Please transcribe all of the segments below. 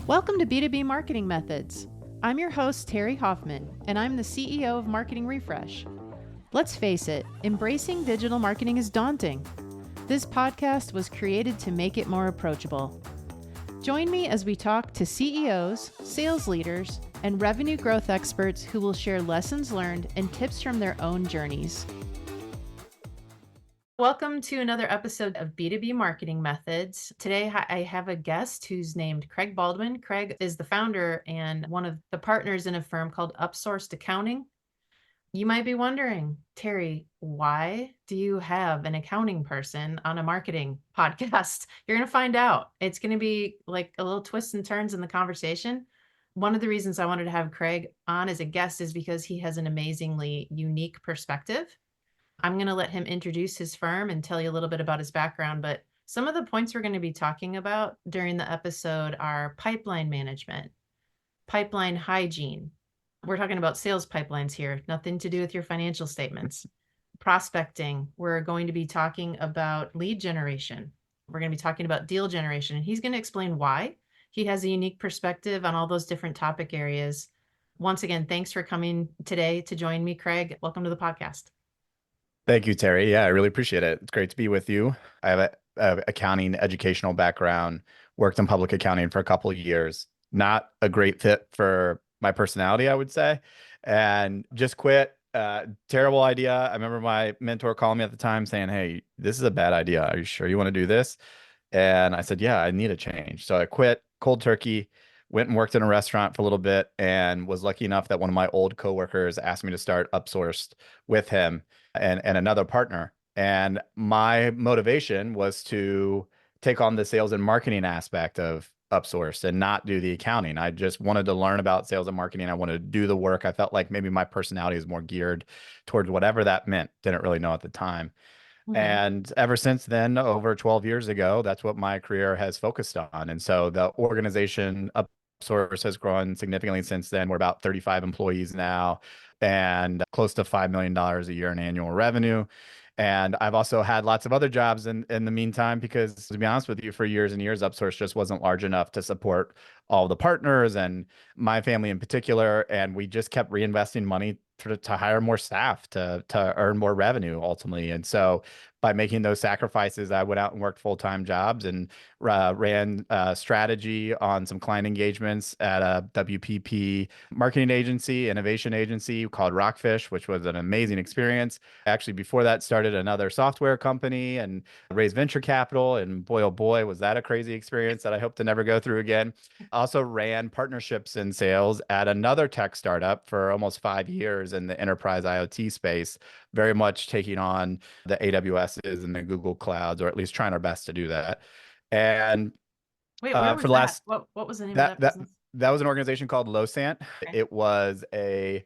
Welcome to B2B Marketing Methods. I'm your host, Terri Hoffman, and I'm the CEO of Marketing Refresh. Let's face it, embracing digital marketing is daunting. This podcast was created to make it more approachable. Join me as we talk to CEOs, sales leaders, and revenue growth experts who will share lessons learned and tips from their own journeys. Welcome to another episode of B2B Marketing Methods. Today, I have a guest who's named Craig Baldwin. Craig is the founder and one of the partners in a firm called Upsourced Accounting. You might be wondering, Terri, why do you have an accounting person on a marketing podcast? You're going to find out. It's going to be like a little twists and turns in the conversation. One of the reasons I wanted to have Craig on as a guest is because he has an amazingly unique perspective. I'm going to let him introduce his firm and tell you a little bit about his background, but some of the points we're going to be talking about during the episode are pipeline management, pipeline hygiene. We're talking about sales pipelines here, nothing to do with your financial statements. Prospecting, we're going to be talking about lead generation. We're going to be talking about deal generation, and he's going to explain why. He has a unique perspective on all those different topic areas. Once again, thanks for coming today to join me, Craig. Welcome to the podcast. Thank you, Terri. Yeah, I really appreciate it. It's great to be with you. I have a accounting educational background, worked in public accounting for a couple of years. Not a great fit for my personality, I would say, and just quit. Terrible idea. I remember my mentor calling me at the time saying, "Hey, this is a bad idea. Are you sure you want to do this?" And I said, "Yeah, I need a change." So I quit cold turkey, went and worked in a restaurant for a little bit, and was lucky enough that one of my old coworkers asked me to start Upsourced with him and another partner. And my motivation was to take on the sales and marketing aspect of Upsourced and not do the accounting. I just wanted to learn about sales and marketing. I wanted to do the work. I felt like maybe my personality is more geared towards whatever that meant. Didn't really know at the time. And ever since then, over 12 years ago, that's what my career has focused on. And so the organization Upsource has grown significantly since then. We're about 35 employees now and close to $5 million a year in annual revenue. And I've also had lots of other jobs in the meantime, because to be honest with you, for years and years, Upsource just wasn't large enough to support all the partners and my family in particular. And we just kept reinvesting money to hire more staff to earn more revenue ultimately. And so by making those sacrifices, I went out and worked full-time jobs and ran strategy on some client engagements at a WPP marketing agency, innovation agency called Rockfish, which was an amazing experience. Actually, before that, started another software company and raised venture capital. And boy, oh boy, was that a crazy experience that I hope to never go through again. Also ran partnerships and sales at another tech startup for almost 5 years in the enterprise IoT space, very much taking on the AWSs and the Google Clouds, or at least trying our best to do that. And Wait, where was for the last that? What was the name of that that that business? that was an organization called Losant. Okay. It was a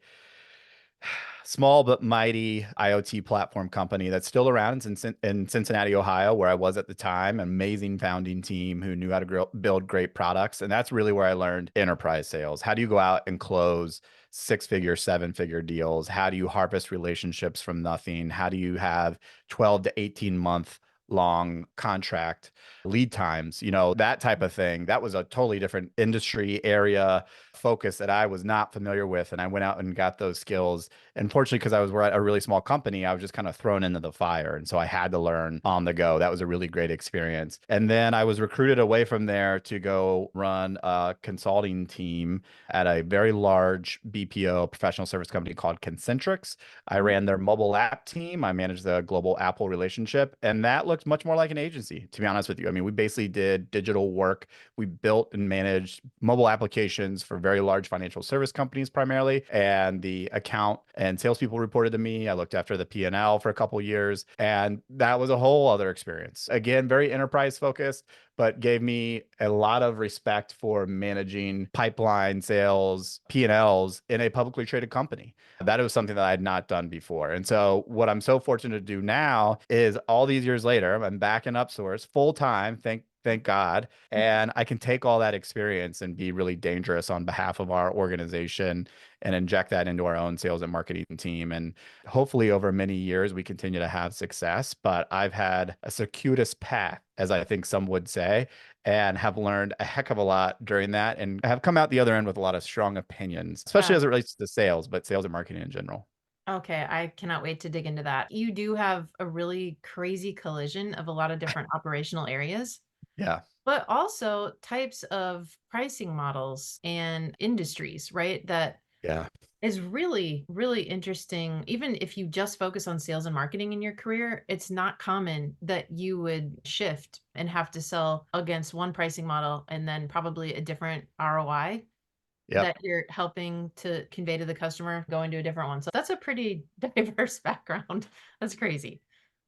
small but mighty IoT platform company that's still around in Cincinnati, Ohio, where I was at the time. Amazing founding team who knew how to build great products. And that's really where I learned enterprise sales. How do you go out and close 6-figure, 7-figure deals? How do you harvest relationships from nothing? How do you have 12 to 18 month long contract lead times, that type of thing? That was a totally different industry area focus that I was not familiar with. And I went out and got those skills. And fortunately, because I was at a really small company, I was just kind of thrown into the fire. And so I had to learn on the go. That was a really great experience. And then I was recruited away from there to go run a consulting team at a very large BPO professional service company called Concentrix. I ran their mobile app team. I managed the global Apple relationship. And that looked much more like an agency, to be honest with you. I mean, we basically did digital work. We built and managed mobile applications for very large financial service companies primarily. And the account and salespeople reported to me. I looked after the P&L for a couple of years. And that was a whole other experience. Again, very enterprise focused, but gave me a lot of respect for managing pipeline sales, P&Ls in a publicly traded company. That was something that I had not done before. And so what I'm so fortunate to do now is all these years later, I'm back in Upsource full time. Thank God. And I can take all that experience and be really dangerous on behalf of our organization and inject that into our own sales and marketing team. And hopefully over many years, we continue to have success. But I've had a circuitous path, as I think some would say. and have learned a heck of a lot during that and have come out the other end with a lot of strong opinions, especially Yeah. as it relates to sales, but sales and marketing in general. Okay, I cannot wait to dig into that. You do have a really crazy collision of a lot of different operational areas, Yeah. but also types of pricing models and industries, right? That Yeah. is really, really interesting. Even if you just focus on sales and marketing in your career, it's not common that you would shift and have to sell against one pricing model and then probably a different ROI Yep. that you're helping to convey to the customer going to a different one. So that's a pretty diverse background. That's crazy.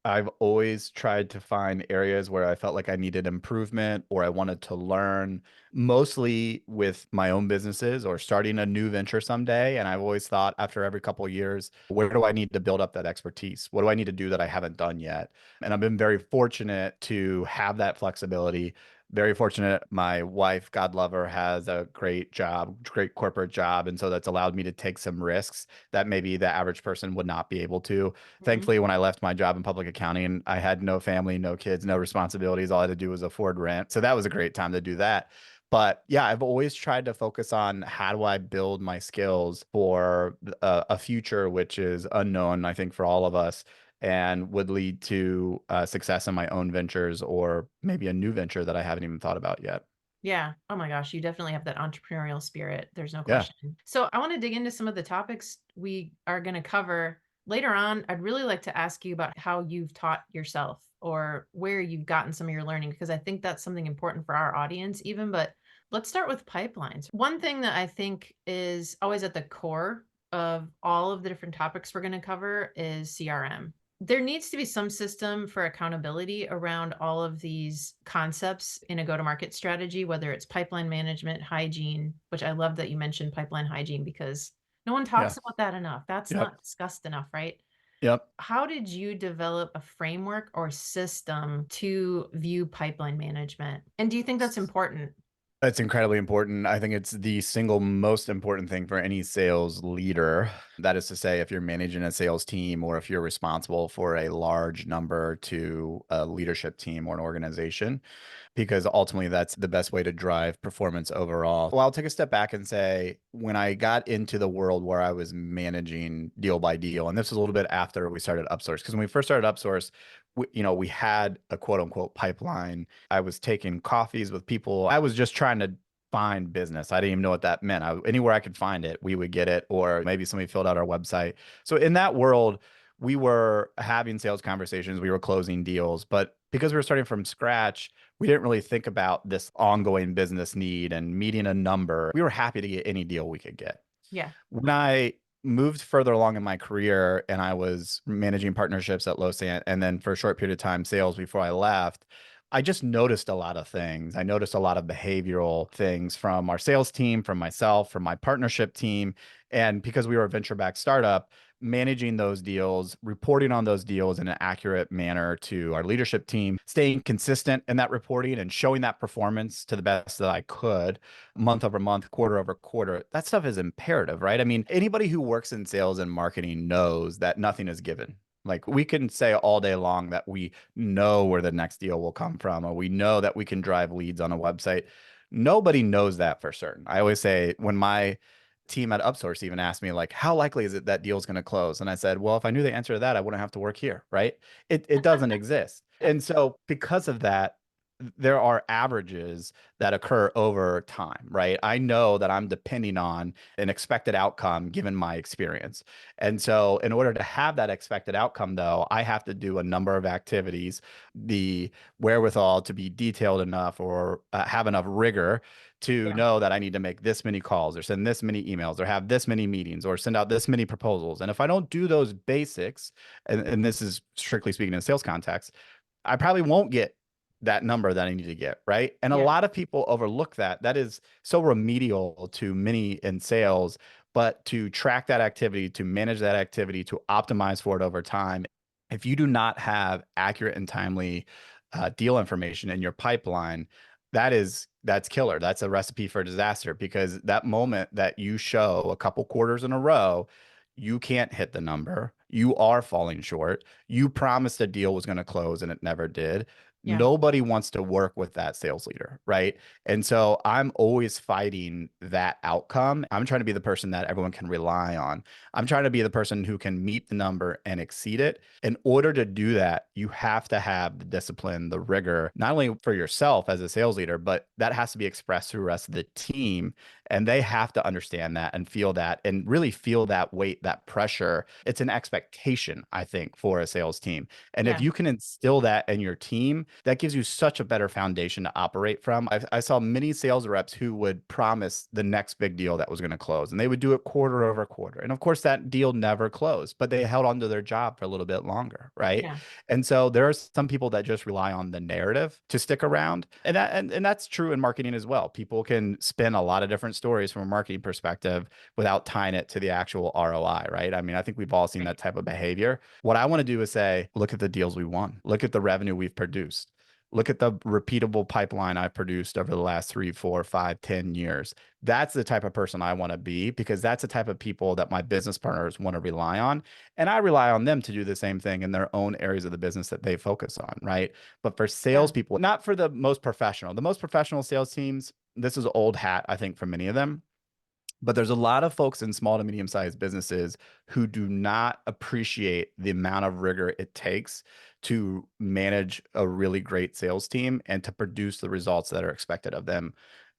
I've always tried to find areas where I felt like I needed improvement or I wanted to learn, mostly with my own businesses or starting a new venture someday. And I've always thought after every couple of years, where do I need to build up that expertise? What do I need to do that I haven't done yet? And I've been very fortunate to have that flexibility. Very fortunate. My wife, God love her, has a great job, great corporate job. And so that's allowed me to take some risks that maybe the average person would not be able to. Mhm. Thankfully, when I left my job in public accounting, I had no family, no kids, no responsibilities. All I had to do was afford rent. So that was a great time to do that. But yeah, I've always tried to focus on how do I build my skills for a future which is unknown, I think, for all of us, and would lead to success in my own ventures or maybe a new venture that I haven't even thought about yet. Yeah. Oh my gosh, you definitely have that entrepreneurial spirit. There's no Yeah. question. So I want to dig into some of the topics we are going to cover later on. I'd really like to ask you about how you've taught yourself or where you've gotten some of your learning, because I think that's something important for our audience, even. But let's start with pipelines. One thing that I think is always at the core of all of the different topics we're going to cover is CRM. There needs to be some system for accountability around all of these concepts in a go-to-market strategy, whether it's pipeline management, hygiene, which I love that you mentioned pipeline hygiene because no one Yeah. talks about that enough. That's Yep. not discussed enough, right? Yep. How did you develop a framework or system to view pipeline management? And do you think that's important? That's incredibly important. I think it's the single most important thing for any sales leader. That is to say, if you're managing a sales team or if you're responsible for a large number to a leadership team or an organization, because ultimately that's the best way to drive performance overall. Well, I'll take a step back and say when I got into the world where I was managing deal by deal, and this was a little bit after we started Upsource, because when we first started Upsource, we had a quote unquote pipeline. I was taking coffees with people. I was just trying to find business. I didn't even know what that meant. Anywhere I could find it, we would get it, or maybe somebody filled out our website. So in that world, we were having sales conversations, we were closing deals, but because we were starting from scratch, we didn't really think about this ongoing business need and meeting a number. We were happy to get any deal we could get. Yeah. When I moved further along in my career and I was managing partnerships at Losant and then for a short period of time sales before I left, I just noticed a lot of things. I noticed a lot of behavioral things from our sales team, from myself, from my partnership team. And because we were a venture-backed startup, managing those deals, reporting on those deals in an accurate manner to our leadership team, staying consistent in that reporting and showing that performance to the best that I could month over month, quarter over quarter. That stuff is imperative, right? I mean, anybody who works in sales and marketing knows that nothing is given. Like we can say all day long that we know where the next deal will come from, or we know that we can drive leads on a website. Nobody knows that for certain. I always say when my team at Upsource even asked me like, how likely is it that deal's going to close? And I said, well, if I knew the answer to that, I wouldn't have to work here, right? It doesn't exist. And so because of that, there are averages that occur over time, right? I know that I'm depending on an expected outcome given my experience. And so, in order to have that expected outcome, though, I have to do a number of activities, the wherewithal to be detailed enough or have enough rigor to Yeah. know that I need to make this many calls or send this many emails or have this many meetings or send out this many proposals. And if I don't do those basics, and this is strictly speaking in sales context, I probably won't get that number that I need to get, right? And a Yeah. lot of people overlook that. That is so remedial to many in sales, but to track that activity, to manage that activity, to optimize for it over time, if you do not have accurate and timely deal information in your pipeline, that's killer. That's a recipe for disaster because that moment that you show a couple quarters in a row, you can't hit the number. You are falling short. You promised a deal was going to close and it never did. Yeah. Nobody wants to work with that sales leader, right? And so I'm always fighting that outcome. I'm trying to be the person that everyone can rely on. I'm trying to be the person who can meet the number and exceed it. In order to do that, you have to have the discipline, the rigor, not only for yourself as a sales leader, but that has to be expressed to the rest of the team. And they have to understand that and feel that and really feel that weight, that pressure. It's an expectation, I think, for a sales team. And if Yeah. you can instill that in your team, that gives you such a better foundation to operate from. I saw many sales reps who would promise the next big deal that was going to close, and they would do it quarter over quarter. And of course, that deal never closed, but they held on to their job for a little bit longer, right? Yeah. And so there are some people that just rely on the narrative to stick around. And that's true in marketing as well. People can spin a lot of different stories from a marketing perspective without tying it to the actual ROI, right? I mean, I think we've all seen that Right. type of behavior. What I want to do is say, look at the deals we won, look at the revenue we've produced. Look at the repeatable pipeline I've produced over the last 3, 4, 5, 10 years. That's the type of person I want to be because that's the type of people that my business partners want to rely on. And I rely on them to do the same thing in their own areas of the business that they focus on, right? But for Yeah. salespeople, not for the most professional sales teams, this is old hat, I think, for many of them. But there's a lot of folks in small to medium sized businesses who do not appreciate the amount of rigor it takes to manage a really great sales team and to produce the results that are expected of them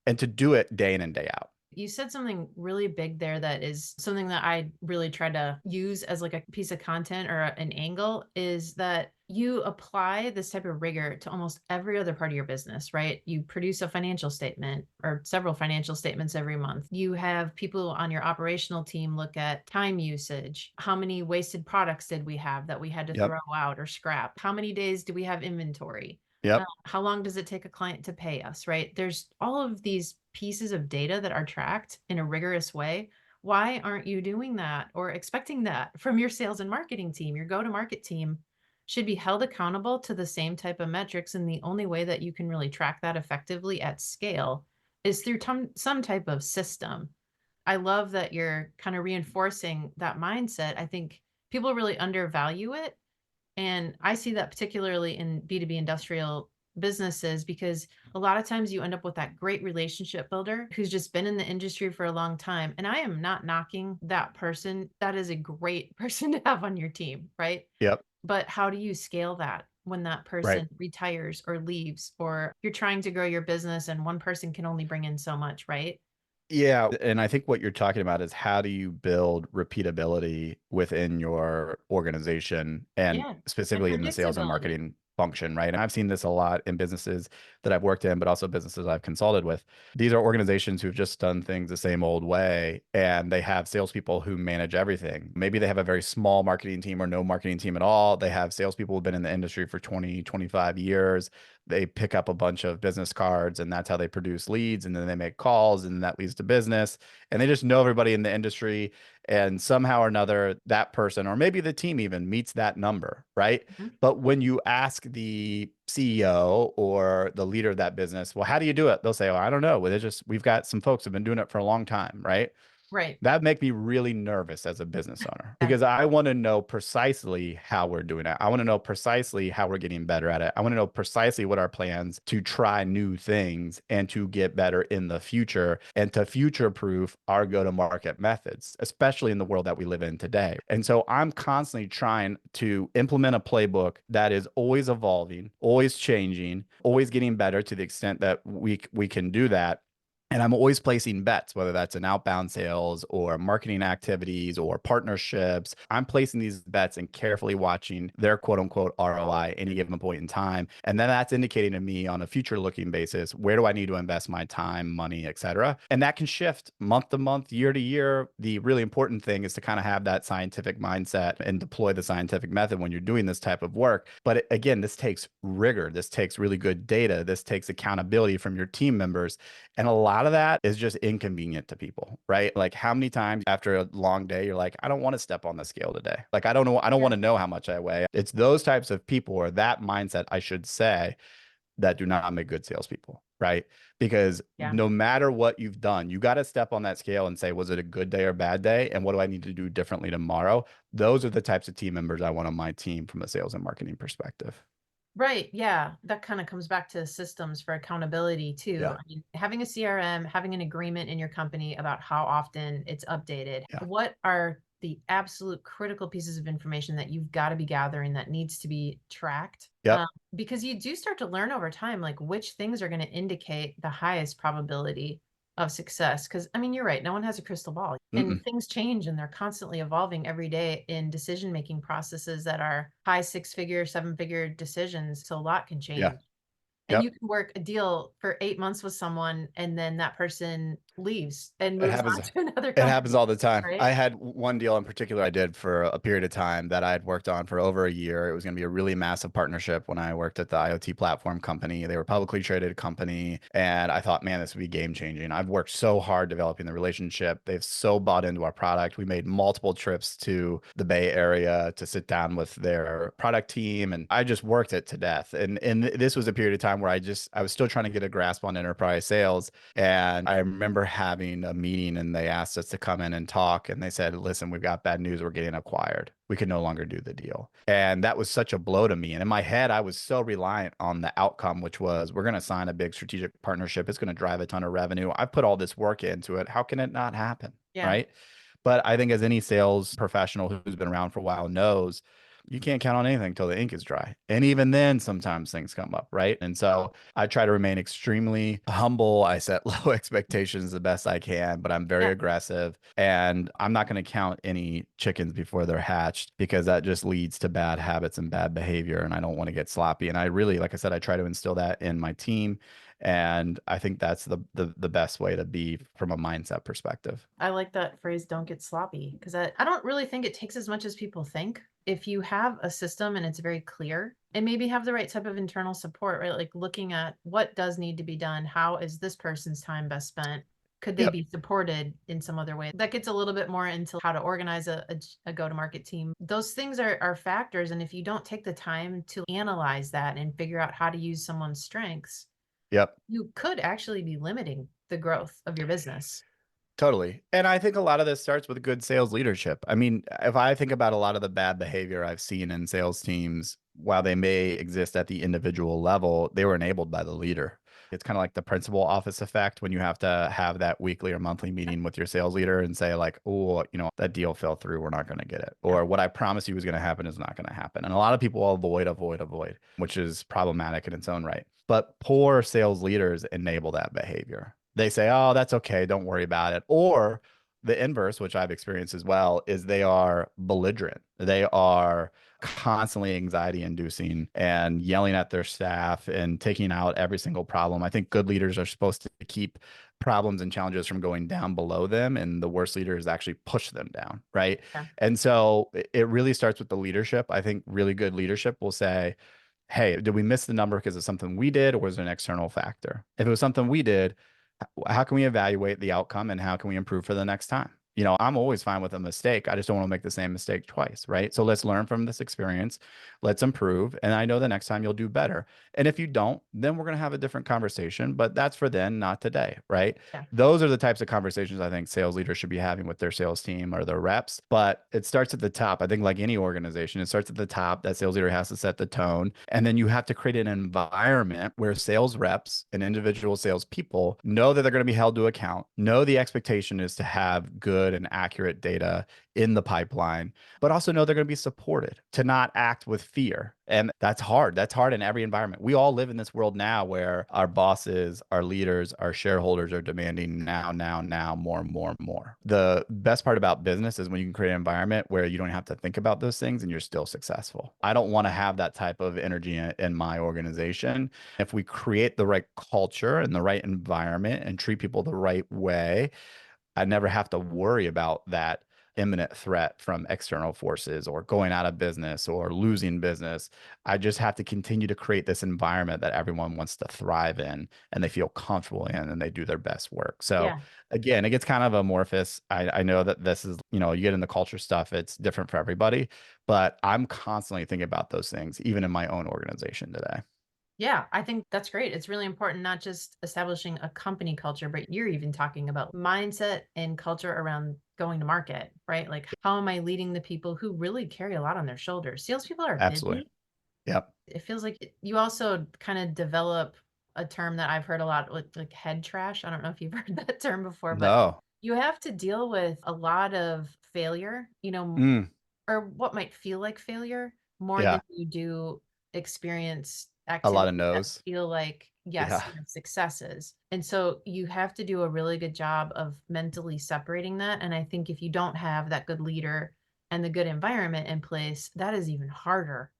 and to do it day in and day out. You said something really big there that is something that I really try to use as like a piece of content or an angle is that you apply this type of rigor to almost every other part of your business, right? You produce a financial statement or several financial statements every month. You have people on your operational team look at time usage. How many wasted products did we have that we had to Yep. throw out or scrap? How many days do we have inventory? Yep. How long does it take a client to pay us, right? There's all of these pieces of data that are tracked in a rigorous way. Why aren't you doing that or expecting that from your sales and marketing team? Your go to market team should be held accountable to the same type of metrics. And the only way that you can really track that effectively at scale is through some type of system. I love that you're kind of reinforcing that mindset. I think people really undervalue it, and I see that particularly in B2B industrial businesses because a lot of times you end up with that great relationship builder who's just been in the industry for a long time. And I am not knocking that person. That is a great person to have on your team, right? Yep. But how do you scale that when that Right. person retires or leaves, or you're trying to grow your business and one person can only bring in so much, right? Yeah, and I think what you're talking about is how do you build repeatability within your organization and Yeah. And specifically in the sales and predictability. marketing function, right? And I've seen this a lot in businesses that I've worked in, but also businesses I've consulted with. These are organizations who've just done things the same old way, and they have salespeople who manage everything. Maybe they have a very small marketing team or no marketing team at all. They have salespeople who've been in the industry for 20, 25 years. They pick up a bunch of business cards and that's how they produce leads, and then they make calls and that leads to business, and they just know everybody in the industry, and somehow or another that person or maybe the team even meets that number, right? Mhm. But when you ask the CEO or the leader of that business, well, how do you do it? They'll say, oh, I don't know. Well, it's just we've got some folks who've been doing it for a long time, right? Right. That make me really nervous as a business owner Yeah. because I want to know precisely how we're doing it. I want to know precisely how we're getting better at it. I want to know precisely what our plans to try new things and to get better in the future and to future proof our go-to-market methods, especially in the world that we live in today. And so I'm constantly trying to implement a playbook that is always evolving, always changing, always getting better to the extent that we can do that. And I'm always placing bets, whether that's in outbound sales or marketing activities or partnerships. I'm placing these bets and carefully watching their quote unquote ROI any given point in time. And then that's indicating to me on a future looking basis, where do I need to invest my time, money, et cetera? And that can shift month to month, year to year. The really important thing is to kind of have that scientific mindset and deploy the scientific method when you're doing this type of work. But again, this takes rigor. This takes really good data. This takes accountability from your team members. And a lot of that is just inconvenient to people, right? Like how many times after a long day, you're like, I don't want to step on the scale today. Like, I don't know. I don't Yeah. want to know how much I weigh. It's those types of people or that mindset, I should say, that do not make good salespeople, right? Because Yeah. no matter what you've done, you got to step on that scale and say, was it a good day or bad day? And what do I need to do differently tomorrow? Those are the types of team members I want on my team from a sales and marketing perspective. Right. Yeah. That kind of comes back to systems for accountability too. Yeah. I mean, having a CRM, having an agreement in your company about how often it's updated. Yeah. What are the absolute critical pieces of information that you've got to be gathering that needs to be tracked? Yep. Because you do start to learn over time, like which things are going to indicate the highest probability of success. Because I mean, you're right. No one has a crystal ball, and Mm-mm. things change and they're constantly evolving every day in decision making processes that are high six figure, seven figure decisions. So a lot can Yeah. change. And you Yep. can work a deal for 8 months with someone, and then that person leaves and It moves happens. on to another It happens company, all the time. right? I had one deal in particular I did for a period of time that I had worked on for over a year. It was going to be a really massive partnership when I worked at the IoT platform company. They were a publicly traded company, and I thought, man, this would be game changing. I've worked so hard developing the relationship. They've so bought into our product. We made multiple trips to the Bay Area to sit down with their product team, and I just worked it to death. And this was a period of time where I was still trying to get a grasp on enterprise sales. And I remember having a meeting and they asked us to come in and talk. And they said, listen, we've got bad news. We're getting acquired. We can no longer do the deal. And that was such a blow to me. And in my head, I was so reliant on the outcome, which was we're going to sign a big strategic partnership. It's going to drive a ton of revenue. I put all this work into it. How can it not happen? Yeah. Right. But I think as any sales professional who's been around for a while knows, you can't count on anything until the ink is dry. And even then, sometimes things come up, right? And so I try to remain extremely humble. I set low expectations the best I can, but I'm very Yeah. aggressive. And I'm not going to count any chickens before they're hatched because that just leads to bad habits and bad behavior. And I don't want to get sloppy. And I really, like I said, I try to instill that in my team. And I think that's the best way to be from a mindset perspective. I like that phrase, don't get sloppy, because I don't really think it takes as much as people think. If you have a system and it's very clear, and maybe have the right type of internal support, right? Like looking at what does need to be done, how is this person's time best spent? Could they Yep. be supported in some other way? That gets a little bit more into how to organize a go-to-market team. Those things are factors. And if you don't take the time to analyze that and figure out how to use someone's strengths, Yep. you could actually be limiting the growth of your business. Totally. And I think a lot of this starts with good sales leadership. I mean, if I think about a lot of the bad behavior I've seen in sales teams, while they may exist at the individual level, they were enabled by the leader. It's kind of like the principal office effect when you have to have that weekly or monthly meeting with your sales leader and say, like, oh, that deal fell through. We're not going to get it. Yeah. Or what I promised you was going to happen is not going to happen. And a lot of people avoid, which is problematic in its own right. But poor sales leaders enable that behavior. They say, oh, that's okay. Don't worry about it. Or the inverse, which I've experienced as well, is they are belligerent. They are constantly anxiety inducing and yelling at their staff and taking out every single problem. I think good leaders are supposed to keep problems and challenges from going down below them, and the worst leaders actually push them down, right? Yeah. And so it really starts with the leadership. I think really good leadership will say, hey, did we miss the number because of something we did, or was it an external factor? If it was something we did, how can we evaluate the outcome and how can we improve for the next time? I'm always fine with a mistake. I just don't want to make the same mistake twice, right? So let's learn from this experience. Let's improve. And I know the next time you'll do better. And if you don't, then we're going to have a different conversation, but that's for then, not today, right? Yeah. Those are the types of conversations I think sales leaders should be having with their sales team or their reps. But it starts at the top. I think, like any organization, it starts at the top. That sales leader has to set the tone. And then you have to create an environment where sales reps and individual salespeople know that they're going to be held to account, know the expectation is to have good and accurate data in the pipeline, but also know they're going to be supported, to not act with fear. And that's hard. That's hard in every environment. We all live in this world now where our bosses, our leaders, our shareholders are demanding now, more, more, more. The best part about business is when you can create an environment where you don't have to think about those things and you're still successful. I don't want to have that type of energy in my organization. If we create the right culture and the right environment and treat people the right way, I never have to worry about that imminent threat from external forces or going out of business or losing business. I just have to continue to create this environment that everyone wants to thrive in and they feel comfortable in and they do their best work. So Yeah. again, it gets kind of amorphous. I know that this is, you get in the culture stuff, it's different for everybody, but I'm constantly thinking about those things, even in my own organization today. Yeah, I think that's great. It's really important, not just establishing a company culture, but you're even talking about mindset and culture around going to market, right? Like, how am I leading the people who really carry a lot on their shoulders? Salespeople are Absolutely. busy. Yep. It feels like you also kind of develop a term that I've heard a lot, like head trash. I don't know if you've heard that term before, but No. you have to deal with a lot of failure, Mm, or what might feel like failure more than yeah. you do experience A lot of activities that no's. feel like, yes, Yeah. successes. And so you have to do a really good job of mentally separating that. And I think if you don't have that good leader and the good environment in place, that is even harder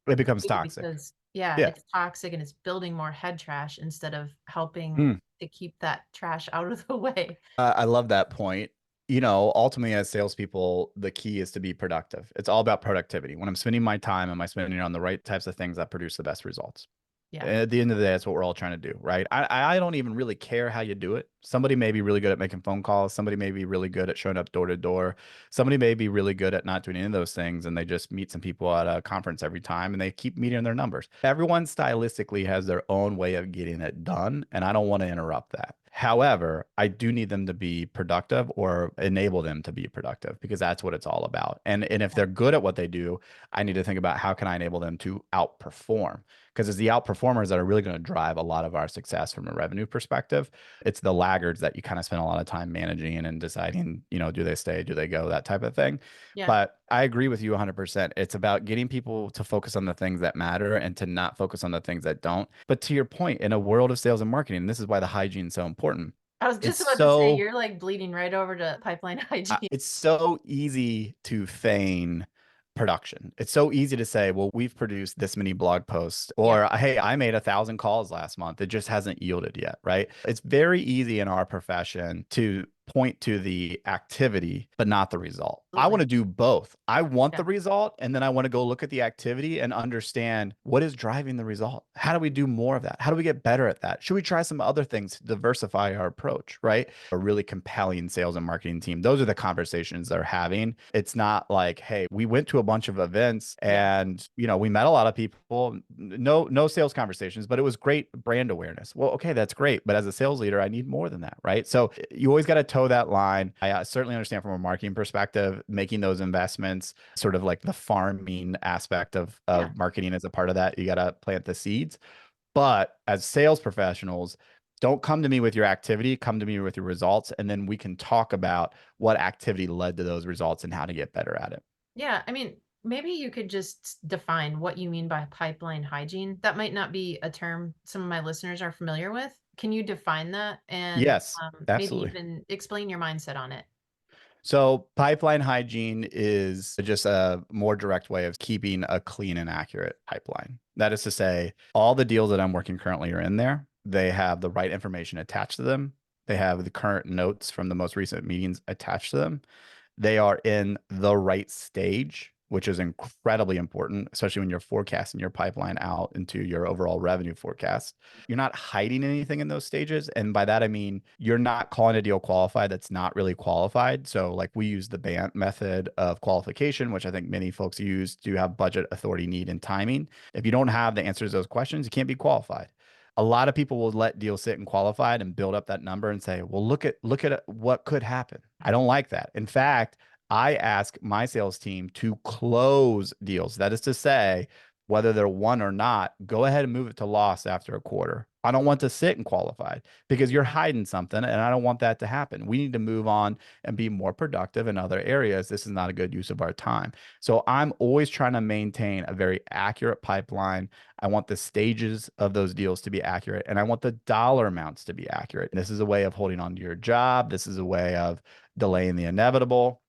It becomes to do toxic. because, yeah, Yeah. it's toxic and it's building more head trash instead of helping Mm. to keep that trash out of the way. I love that point. You know, ultimately, as salespeople, the key is to be productive. It's all about productivity. When I'm spending my time, am I spending it on the right types of things that produce the best results? Yeah. At the end of the day, that's what we're all trying to do, right? I don't even really care how you do it. Somebody may be really good at making phone calls. Somebody may be really good at showing up door to door. Somebody may be really good at not doing any of those things, and they just meet some people at a conference every time, and they keep meeting their numbers. Everyone stylistically has their own way of getting it done, and I don't want to interrupt that. However, I do need them to be productive or enable them to be productive because that's what it's all about. And if they're good at what they do, I need to think about how can I enable them to outperform because it's the outperformers that are really going to drive a lot of our success from a revenue perspective. It's the laggards that you kind of spend a lot of time managing and deciding, do they stay, do they go, that type of thing. Yeah. But I agree with you 100%. It's about getting people to focus on the things that matter and to not focus on the things that don't. But to your point, in a world of sales and marketing, this is why the hygiene is so important. I was just It's about to say, so you're like bleeding right over to pipeline hygiene. it's so easy to feign production. It's so easy to say, well, we've produced this many blog posts, Yeah. or hey, I made 1,000 calls last month. It just hasn't yielded yet, right? It's very easy in our profession to point to the activity, but not the result. I want Absolutely. to do both. I want the Yeah. result, and then I want to go look at the activity and understand what is driving the result. How do we do more of that? How do we get better at that? Should we try some other things to diversify our approach, right? A really compelling sales and marketing team. Those are the conversations they're having. It's not like, hey, we went to a bunch of events Yeah. and, we met a lot of people. No sales conversations, but it was great brand awareness. Well, okay, that's great. But as a sales leader, I need more than that, right? So you always got to toe that line. I certainly understand from a marketing perspective, making those investments, sort of like the farming aspect Yeah. of marketing as a part of that. You got to plant the seeds. But as sales professionals, don't come to me with your activity, come to me with your results, and then we can talk about what activity led to those results and how to get better at it. Yeah. I mean, maybe you could just define what you mean by pipeline hygiene. That might not be a term some of my listeners are familiar with. Can you define that and Yes, maybe absolutely. even explain your mindset on it? So pipeline hygiene is just a more direct way of keeping a clean and accurate pipeline. That is to say, all the deals that I'm working currently are in there. They have the right information attached to them. They have the current notes from the most recent meetings attached to them. They are in the right stage, which is incredibly important, especially when you're forecasting your pipeline out into your overall revenue forecast. You're not hiding anything in those stages. And by that, I mean, you're not calling a deal qualified that's not really qualified. So, like we use the BANT method of qualification, which I think many folks use to have budget, authority, need, and timing. If you don't have the answers to those questions, you can't be qualified. A lot of people will let deals sit and qualified and build up that number and say, well, look at what could happen. I don't like that. In fact, I ask my sales team to close deals. That is to say, whether they're won or not, go ahead and move it to loss after a quarter. I don't want to sit and qualified because you're Yeah. hiding something and I don't want that to happen. We need to move on and be more productive in other areas. This is not a good use of our time. So I'm always trying to maintain a very accurate pipeline. I want the stages of those deals to be accurate and I want the dollar amounts to be accurate. And this is a way of holding on to your job. This is a way of delaying the inevitable.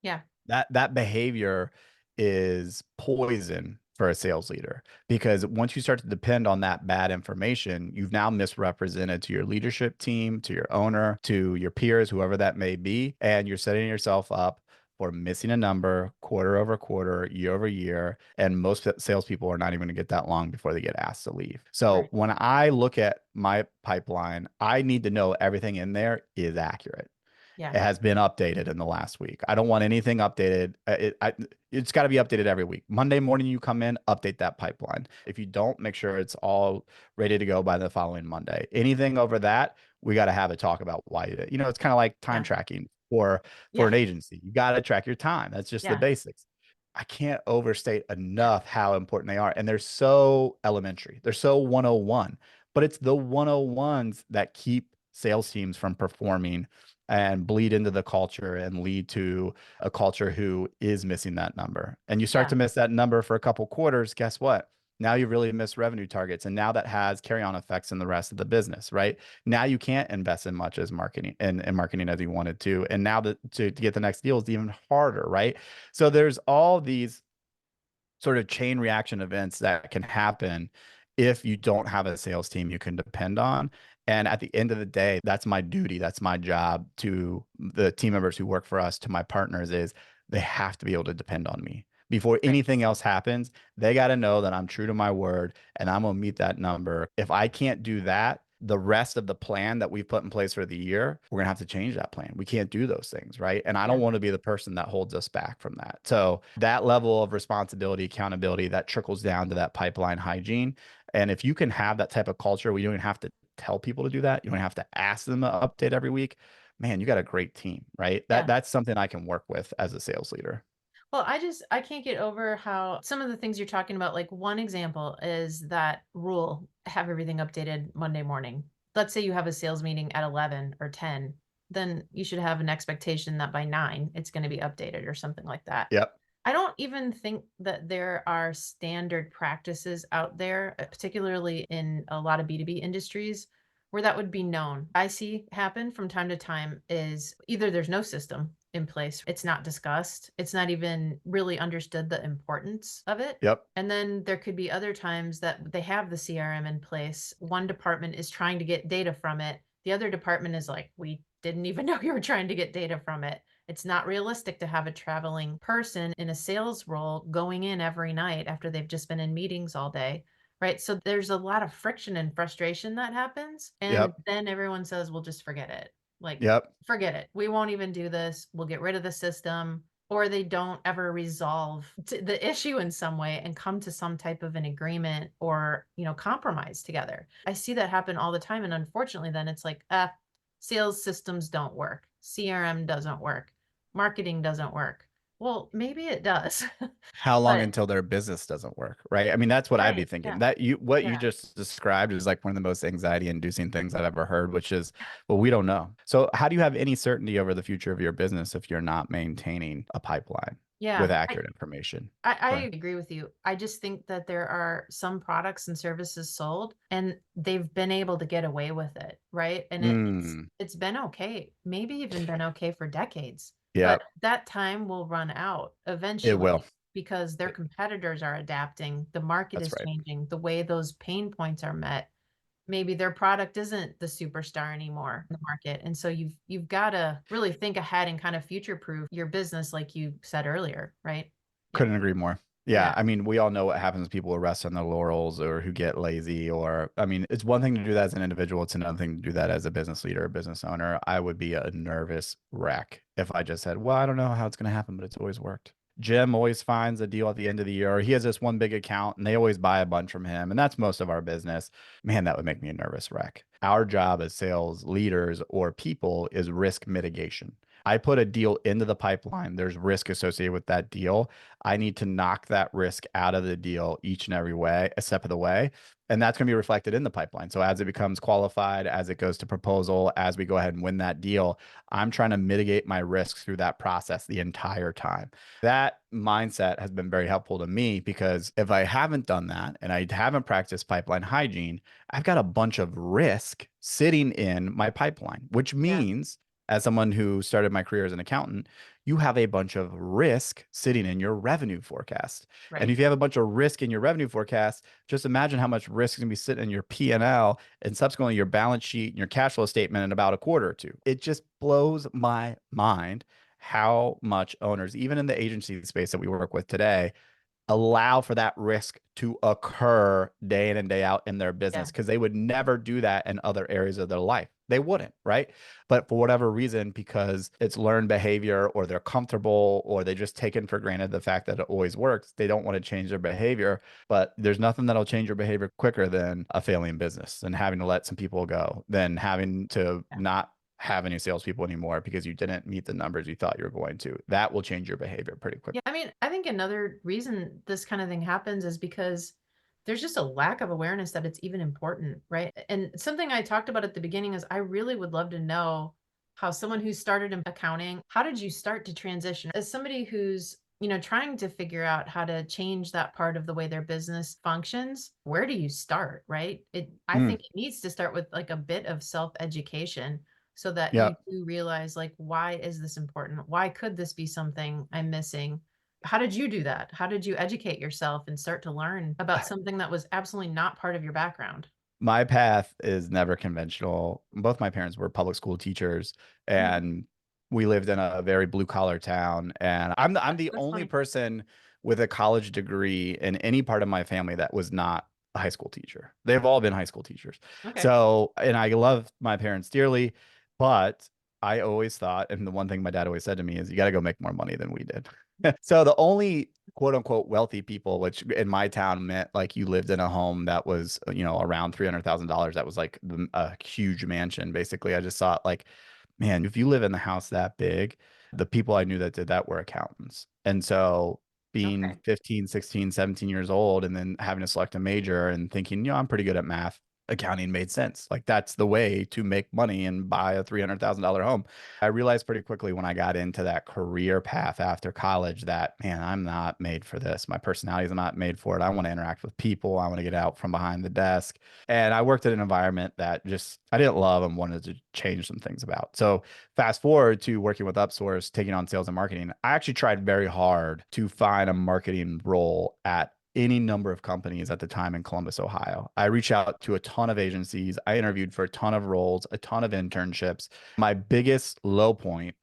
Yeah. That behavior is poison for a sales leader because once you start to depend on that bad information, you've now misrepresented to your leadership team, to your owner, to your peers, whoever that may be, and you're setting yourself up for missing a number quarter over quarter, year over year, and most salespeople are not even going to get that long before they get asked to leave. So Right. when I look at my pipeline, I need to know everything in there is accurate. Yeah. It has been updated in the last week. I don't want anything updated. It's got to be updated every week. Monday morning, you come in, update that pipeline. If you don't, make sure it's all ready to go by the following Monday. Anything over that, we got to have a talk about why you did. It's kind of like time Yeah. tracking for Yeah. an agency. You got to track your time. That's just the Yeah. basics. I can't overstate enough how important they are. And they're so elementary. They're so 101, but it's the 101s that keep sales teams from performing and bleed into the culture and lead to a culture who is missing that number. And you start Yeah. to miss that number for a couple quarters, guess what? Now you really miss revenue targets. And now that has carry on effects in the rest of the business, right? Now you can't invest in much as marketing and marketing as you wanted to. And now to get the next deal is even harder, right? So there's all these sort of chain reaction events that can happen if you don't have a sales team you can depend on. And at the end of the day, that's my duty. That's my job to the team members who work for us, to my partners, is they have to be able to depend on me. Before Right. anything else happens, they got to know that I'm true to my word and I'm going to meet that number. If I can't do that, the rest of the plan that we've put in place for the year, we're going to have to change that plan. We can't do those things, right? And I don't Yeah. want to be the person that holds us back from that. So that level of responsibility, accountability, that trickles down to that pipeline hygiene. And if you can have that type of culture where you don't even have to tell people to do that, you don't have to ask them to update every week, man, you got a great team, right? Yeah. That's something I can work with as a sales leader. Well, I can't get over how some of the things you're talking about, like one example is that rule, have everything updated Monday morning. Let's say you have a sales meeting at 11 or 10, then you should have an expectation that by 9 it's going to be updated or something like that. Yep. I don't even think that there are standard practices out there, particularly in a lot of B2B industries, where that would be known. I see happen from time to time is either there's no system in place, it's not discussed, it's not even really understood the importance of it. Yep. And then there could be other times that they have the CRM in place. One department is trying to get data from it. The other department is like, we didn't even know you were trying to get data from it. It's not realistic to have a traveling person in a sales role going in every night after they've just been in meetings all day, right? So there's a lot of friction and frustration that happens. And Yep. then everyone says, well, just forget it. Like, Yep. forget it. We won't even do this. We'll get rid of the system. Or they don't ever resolve the issue in some way and come to some type of an agreement or, compromise together. I see that happen all the time. And unfortunately, then it's like, sales systems don't work. CRM doesn't work. Marketing doesn't work. Well, maybe it does. How long But until their business doesn't work, right? I mean, that's what I'd be right. thinking. Yeah. What Yeah. you just described is like one of the most anxiety inducing things I've ever heard, which is, well, we don't know. So how do you have any certainty over the future of your business if you're not maintaining a pipeline with Yeah. accurate information? I Go ahead. agree with you. I just think that there are some products and services sold and they've been able to get away with it, right? And Mm, it's been okay, maybe even been okay for decades. But yep, that time will run out it will. eventually because their It- competitors are adapting, the market that's is right. changing, the way those pain points are met. Maybe their product isn't the superstar anymore in the market. And so you've got to really think ahead and kind of future proof your business like you said earlier, right? Yeah. Couldn't agree more. Yeah, Yeah. I mean, we all know what happens when people rest on their laurels or who get lazy, or I mean, it's one thing to do that as an individual, it's another thing to do that as a business leader or business owner. I would be a nervous wreck if I just said, well, I don't know how it's going to happen, but it's always worked. Jim always finds a deal at the end of the year, or he has this one big account and they always buy a bunch from him. And that's most of our business. Man, that would make me a nervous wreck. Our job as sales leaders or people is risk mitigation. I put a deal into the pipeline. There's risk associated with that deal. I need to knock that risk out of the deal each and every way, a step of the way. And that's going to be reflected in the pipeline. So as it becomes qualified, as it goes to proposal, as we go ahead and win that deal, I'm trying to mitigate my risks through that process the entire time. That mindset has been very helpful to me because if I haven't done that and I haven't practiced pipeline hygiene, I've got a bunch of risk sitting in my pipeline, which Yeah. means as someone who started my career as an accountant, you have a bunch of risk sitting in your revenue forecast. And Right. if you have a bunch of risk in your revenue forecast, just imagine how much risk is going to be sitting in your P&L and subsequently your balance sheet and your cash flow statement in about a quarter or two. It just blows my mind how much owners, even in the agency space that we work with today, allow for that risk to occur day in and day out in their business Yeah. because they would never do that in other areas of their life. They wouldn't, right? But for whatever reason, because it's learned behavior or they're comfortable or they just taken for granted the fact that it always works, they don't want to change their behavior. But there's nothing that'll change your behavior quicker than a failing business and having to let some people go, than having to Yeah. not have any salespeople anymore because you didn't meet the numbers you thought you were going to. That will change your behavior pretty quick. Yeah, I mean, I think another reason this kind of thing happens is because there's just a lack of awareness that it's even important, right? And something I talked about at the beginning is I really would love to know how someone who started in accounting, how did you start to transition? As somebody who's, trying to figure out how to change that part of the way their business functions, where do you start, right? I Mm, think it needs to start with like a bit of self-education so that yeah. you do realize like, why is this important? Why could this be something I'm missing? How did you do that? How did you educate yourself and start to learn about something that was absolutely not part of your background? My path is never conventional. Both my parents were public school teachers, Mhm. and we lived in a very blue collar town. And I'm the That's only funny. person with a college degree in any part of my family that was not a high school teacher. They've all been high school teachers. Okay. So, and I love my parents dearly, but I always thought, and the one thing my dad always said to me is, you got to go make more money than we did. So the only quote unquote wealthy people, which in my town meant like you lived in a home that was, around $300,000. That was like a huge mansion. Basically, I just thought like, man, if you live in the house that big, the people I knew that did that were accountants. And so being Okay. 15, 16, 17 years old and then having to select a major and thinking, I'm pretty good at math, accounting made sense. Like that's the way to make money and buy a $300,000 home. I realized pretty quickly when I got into that career path after college that, man, I'm not made for this. My personality is not made for it. I want to interact with people. I want to get out from behind the desk. And I worked in an environment that just I didn't love and wanted to change some things about. So fast forward to working with Upsourced, taking on sales and marketing. I actually tried very hard to find a marketing role at any number of companies at the time in Columbus, Ohio. I reached out to a ton of agencies. I interviewed for a ton of roles, a ton of internships. My biggest low point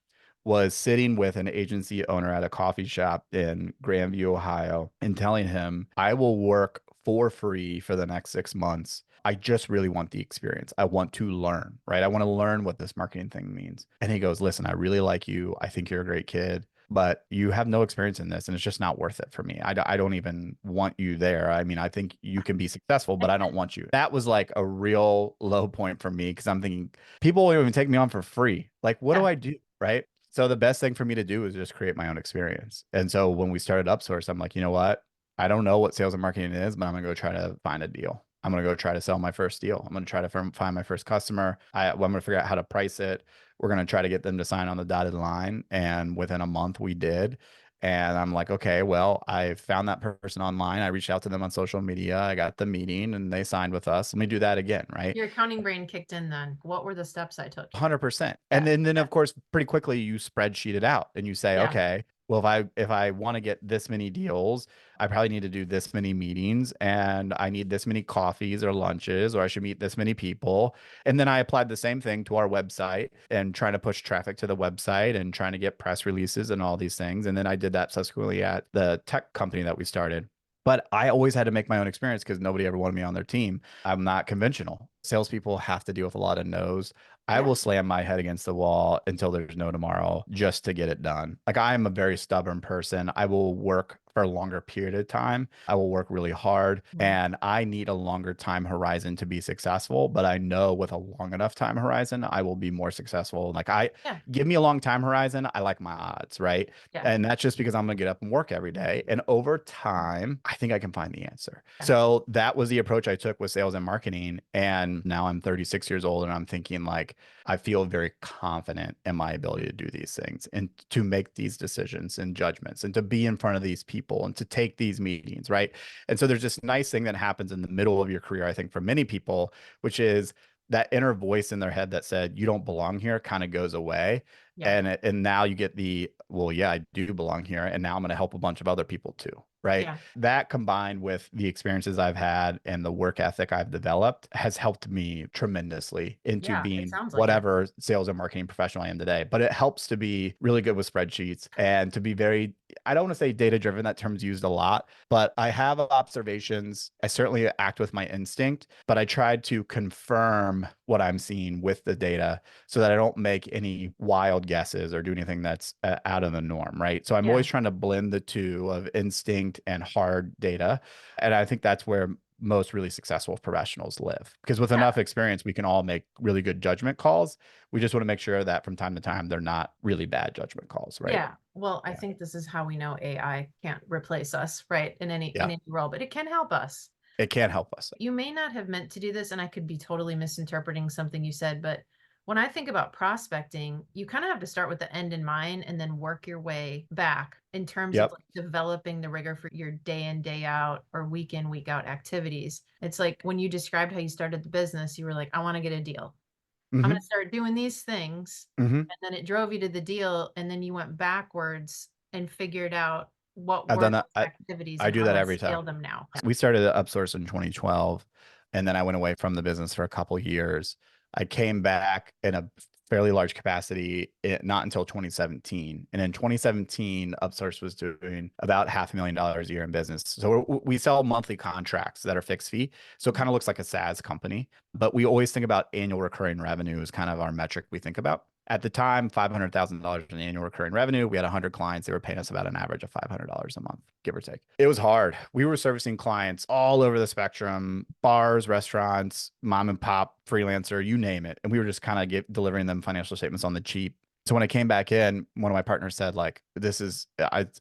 was sitting with an agency owner at a coffee shop in Grandview, Ohio, and telling him, I will work for free for the next 6 months. I just really want the experience. I want to learn, right? I want to learn what this marketing thing means. And he goes, listen, I really like you. I think you're a great kid, but you have no experience in this and it's just not worth it for me. I don't even want you there. I mean, I think you can be successful, but I don't want you. That was like a real low point for me because I'm thinking people will even take me on for free. Like, what do Yeah. I do? Right. So the best thing for me to do is just create my own experience. And so when we started Upsource, I'm like, you know what? I don't know what sales and marketing is, but I'm gonna go try to find a deal. I'm gonna go try to sell my first deal. I'm gonna try to find my first customer. I'm gonna figure out how to price it. We're gonna try to get them to sign on the dotted line. And within a month, we did. And I'm like, okay, well, I found that person online. I reached out to them on social media. I got the meeting and they signed with us. Let me do that again, right? Your accounting brain kicked in then. What were the steps I took? 100%. And Yeah. then Yeah. of course, pretty quickly you spreadsheet it out and you say, Yeah. okay, well, if I want to get this many deals, I probably need to do this many meetings and I need this many coffees or lunches, or I should meet this many people. And then I applied the same thing to our website and trying to push traffic to the website and trying to get press releases and all these things. And then I did that subsequently at the tech company that we started. But I always had to make my own experience because nobody ever wanted me on their team. I'm not conventional. Salespeople have to deal with a lot of no's. I Yeah. will slam my head against the wall until there's no tomorrow just to get it done. Like I am a very stubborn person. I will work for a longer period of time. I will work really hard Mhm. and I need a longer time horizon to be successful, but I know with a long enough time horizon, I will be more successful. Like I Yeah. give me a long time horizon, I like my odds, right? Yeah. And that's just because I'm going to get up and work every day. And over time, I think I can find the answer. Yeah. So that was the approach I took with sales and marketing. And now I'm 36 years old and I'm thinking like, I feel very confident in my ability to do these things and to make these decisions and judgments and to be in front of these people and to take these meetings, right? And so there's this nice thing that happens in the middle of your career, I think, for many people, which is that inner voice in their head that said, you don't belong here kind of goes away. Yeah. And now you get the, well, yeah, I do belong here. And now I'm going to help a bunch of other people too. Right. Yeah. That combined with the experiences I've had and the work ethic I've developed has helped me tremendously into Yeah. It being sounds like it. whatever sales and marketing professional I am today. But it helps to be really good with spreadsheets and to be very, I don't want to say data driven, that term's used a lot, but I have observations. I certainly act with my instinct, but I tried to confirm what I'm seeing with the data so that I don't make any wild guesses or do anything that's out of the norm, right? So I'm always Yeah. trying to blend the two of instinct and hard data. And I think that's where most really successful professionals live. Because with Yeah. enough experience, we can all make really good judgment calls. We just want to make sure that from time to time, they're not really bad judgment calls, right? Yeah. Well, I Yeah. think this is how we know AI can't replace us, right? In Yeah. any role, but it can help us. It can help us. You may not have meant to do this, and I could be totally misinterpreting something you said, but when I think about prospecting, you kind of have to start with the end in mind and then work your way back in terms of Yep. like developing the rigor for your day in, day out or week in, week out activities. It's like when you described how you started the business, you were like, I want to get a deal. I'm going Hmm. to start doing these things. Hmm. And then it drove you to the deal. And then you went backwards and figured out what I've were done that. those activities I and do how do that I every scale time. them now? We started at Upsourced in 2012, and then I went away from the business for a couple of years. I came back in a fairly large capacity, not until 2017. And in 2017, Upsourced was doing about $500,000 a year in business. So we sell monthly contracts that are fixed fee. So it kind of looks like a SaaS company, but we always think about annual recurring revenue as kind of our metric we think about. At the time, $500,000 in annual recurring revenue. We had 100 clients. They were paying us about an average of $500 a month, give or take. It was hard. We were servicing clients all over the spectrum, bars, restaurants, mom and pop, freelancer, you name it. And we were just kind of delivering them financial statements on the cheap. So when I came back in, one of my partners said, like, it's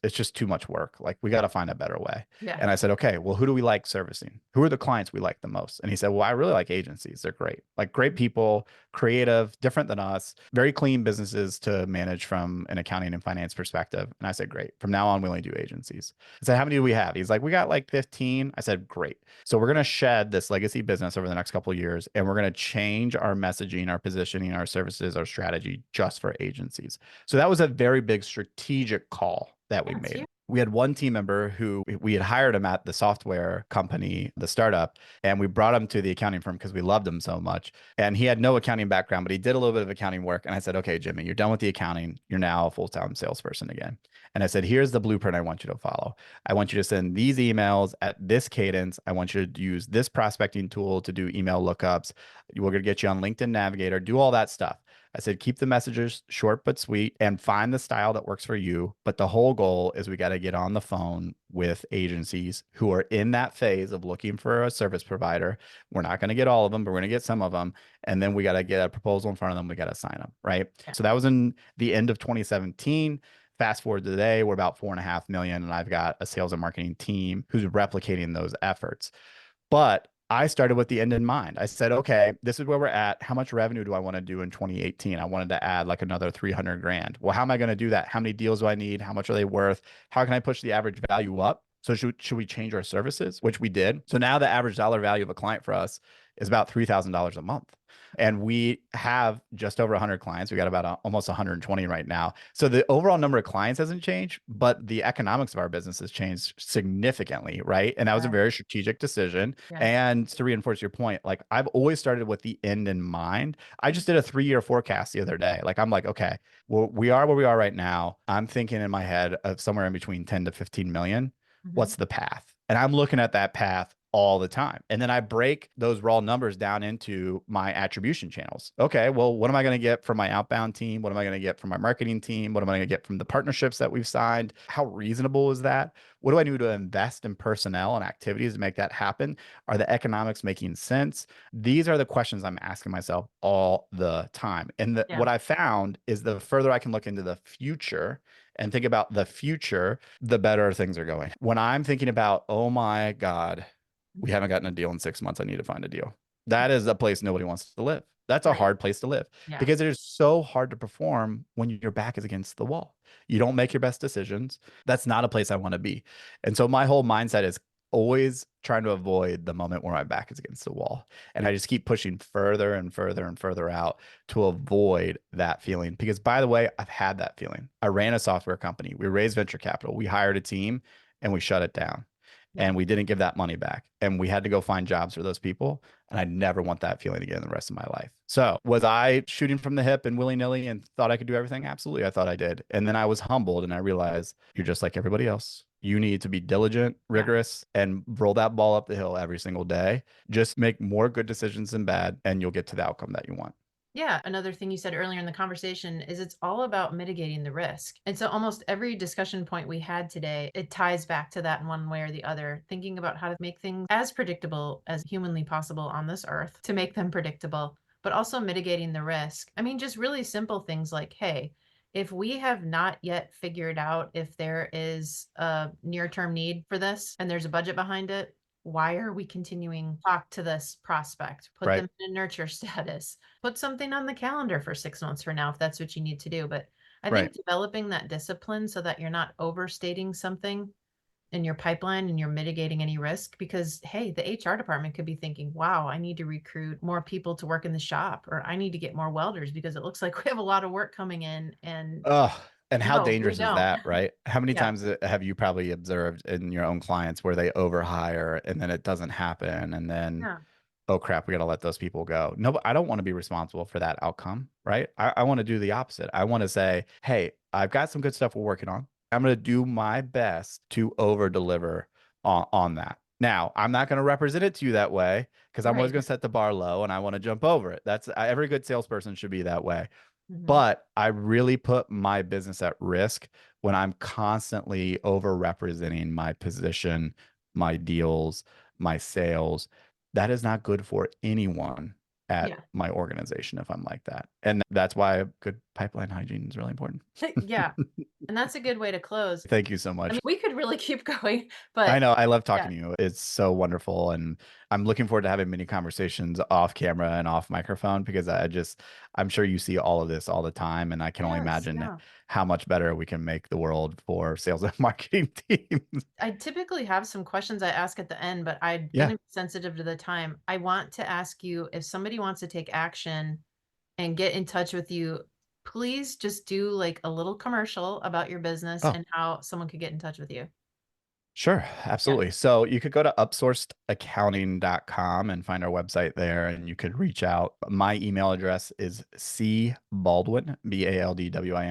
just too much work. Like, we got to find a better way. Yeah. And I said, okay, well, who do we like servicing? Who are the clients we like the most? And he said, well, I really like agencies. They're great, like great people, creative, different than us, very clean businesses to manage from an accounting and finance perspective. And I said, great. From now on, we only do agencies. I said, how many do we have? He's like, we got like 15. I said, great. So we're going to shed this legacy business over the next couple of years, and we're going to change our messaging, our positioning, our services, our strategy just for agencies. So that was a very big strategic call that we Yeah, it's made. huge. We had one team member who we had hired him at the software company, the startup, and we brought him to the accounting firm because we loved him so much. And he had no accounting background, but he did a little bit of accounting work. And I said, okay, Jimmy, you're done with the accounting. You're now a full-time salesperson again. And I said, here's the blueprint I want you to follow. I want you to send these emails at this cadence. I want you to use this prospecting tool to do email lookups. We're going to get you on LinkedIn Navigator, do all that stuff. I said, keep the messages short but sweet and find the style that works for you. But the whole goal is we got to get on the phone with agencies who are in that phase of looking for a service provider. We're not going to get all of them, but we're going to get some of them. And then we got to get a proposal in front of them. We got to sign them. Right. Yeah. So that was in the end of 2017. Fast forward to today, we're about 4.5 million. And I've got a sales and marketing team who's replicating those efforts. But I started with the end in mind. I said, okay, this is where we're at. How much revenue do I want to do in 2018? I wanted to add like another 300 grand. Well, how am I going to do that? How many deals do I need? How much are they worth? How can I push the average value up? So should we change our services, which we did. So now the average dollar value of a client for us is about $3,000 a month. And we have just over 100 clients. We got about almost 120 right now. So the overall number of clients hasn't changed, but the economics of our business has changed significantly, right? And that was a Right. very strategic decision. Yeah. And to reinforce your point, like I've always started with the end in mind. I just did a 3-year forecast the other day. Like I'm like, okay, well, we are where we are right now. I'm thinking in my head of somewhere in between 10 to 15 million. Mhm. What's the path? And I'm looking at that path all the time. And then I break those raw numbers down into my attribution channels. Okay, well, what am I going to get from my outbound team? What am I going to get from my marketing team? What am I going to get from the partnerships that we've signed? How reasonable is that? What do I need to invest in personnel and activities to make that happen? Are the economics making sense? These are the questions I'm asking myself all the time. And Yeah. what I found is the further I can look into the future and think about the future, the better things are going. When I'm thinking about, oh my God, we haven't gotten a deal in 6 months. I need to find a deal. That is a place nobody wants to live. That's a Right. hard place to live Yeah. because it is so hard to perform when your back is against the wall. You don't make your best decisions. That's not a place I want to be. And so my whole mindset is always trying to avoid the moment where my back is against the wall. And I just keep pushing further and further and further out to avoid that feeling. Because by the way, I've had that feeling. I ran a software company. We raised venture capital. We hired a team and we shut it down Yeah. and we didn't give that money back. And we had to go find jobs for those people. And I never want that feeling again the rest of my life. So was I shooting from the hip and willy-nilly and thought I could do everything? Absolutely. I thought I did. And then I was humbled and I realized you're just like everybody else. You need to be diligent, Yeah. rigorous, and roll that ball up the hill every single day. Just make more good decisions than bad, and you'll get to the outcome that you want. Yeah, another thing you said earlier in the conversation is it's all about mitigating the risk. And so almost every discussion point we had today, it ties back to that in one way or the other, thinking about how to make things as predictable as humanly possible on this earth to make them predictable, but also mitigating the risk. I mean, just really simple things like, hey, if we have not yet figured out if there is a near-term need for this and there's a budget behind it, why are we continuing to talk to this prospect? Put Right. them in a nurture status. Put something on the calendar for 6 months from now if that's what you need to do. But I Right. think developing that discipline so that you're not overstating something in your pipeline and you're mitigating any risk because, hey, the HR department could be thinking, wow, I need to recruit more people to work in the shop, or I need to get more welders because it looks like we have a lot of work coming in. And Oh, and how no, we dangerous is don't. that, right? How many Yeah. times have you probably observed in your own clients where they overhire and then it doesn't happen and then, Yeah. oh crap, we got to let those people go. No, but I don't want to be responsible for that outcome, right? I want to do the opposite. I want to say, hey, I've got some good stuff we're working on. I'm going to do my best to over deliver on that. Now, I'm not going to represent it to you that way because I'm always Right. going to set the bar low and I want to jump over it. That's every good salesperson should be that way. Mhm. But I really put my business at risk when I'm constantly over representing my position, my deals, my sales. That is not good for anyone at Yeah. my organization if I'm like that. And that's why good pipeline hygiene is really important. Yeah. And that's a good way to close. Thank you so I much. mean, we could really keep going, I but know. I love yeah. talking to you. It's so wonderful. And I'm looking forward to having many conversations off camera and off microphone because I'm sure you see all of this all the time. And I can only Yes, imagine yeah. how much better we can make the world for sales and marketing teams. I typically have some questions I ask at the end, but I'm Yeah. gonna be sensitive to the time. I want to ask you if somebody wants to take action and get in touch with you, please just do like a little commercial about your business Oh, and how someone could get in touch with you. sure, Yeah. absolutely. So you could go to upsourcedaccounting.com and find our website there and you could reach out. My email address is cbaldwin, Baldwin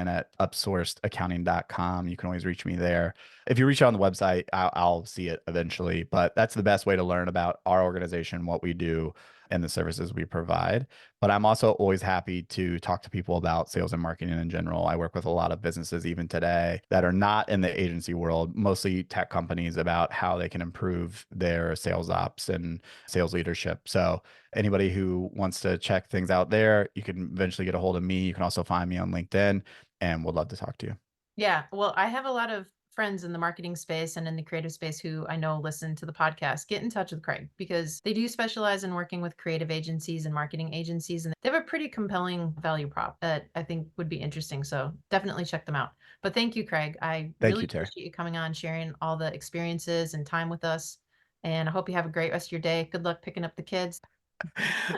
at upsourcedaccounting.com. You can always reach me there. If you reach out on the website, I'll see it eventually, but that's the best way to learn about our organization, what we do, and the services we provide. But I'm also always happy to talk to people about sales and marketing in general. I work with a lot of businesses even today that are not in the agency world, mostly tech companies, about how they can improve their sales ops and sales leadership. So anybody who wants to check things out there, you can eventually get a hold of me. You can also find me on LinkedIn and would love to talk to you. Yeah. Well, I have a lot of friends in the marketing space and in the creative space who I know listen to the podcast. Get in touch with Craig because they do specialize in working with creative agencies and marketing agencies. And they have a pretty compelling value prop that I think would be interesting. So definitely check them out. But thank you, Craig. I Thank really you, Terri. appreciate you coming on, sharing all the experiences and time with us. And I hope you have a great rest of your day. Good luck picking up the kids.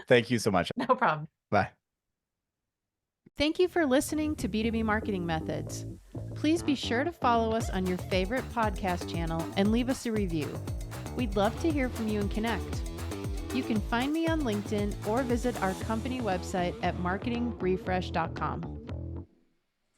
Thank you so much. No problem. Bye. Thank you for listening to B2B Marketing Methods. Please be sure to follow us on your favorite podcast channel and leave us a review. We'd love to hear from you and connect. You can find me on LinkedIn or visit our company website at marketingrefresh.com.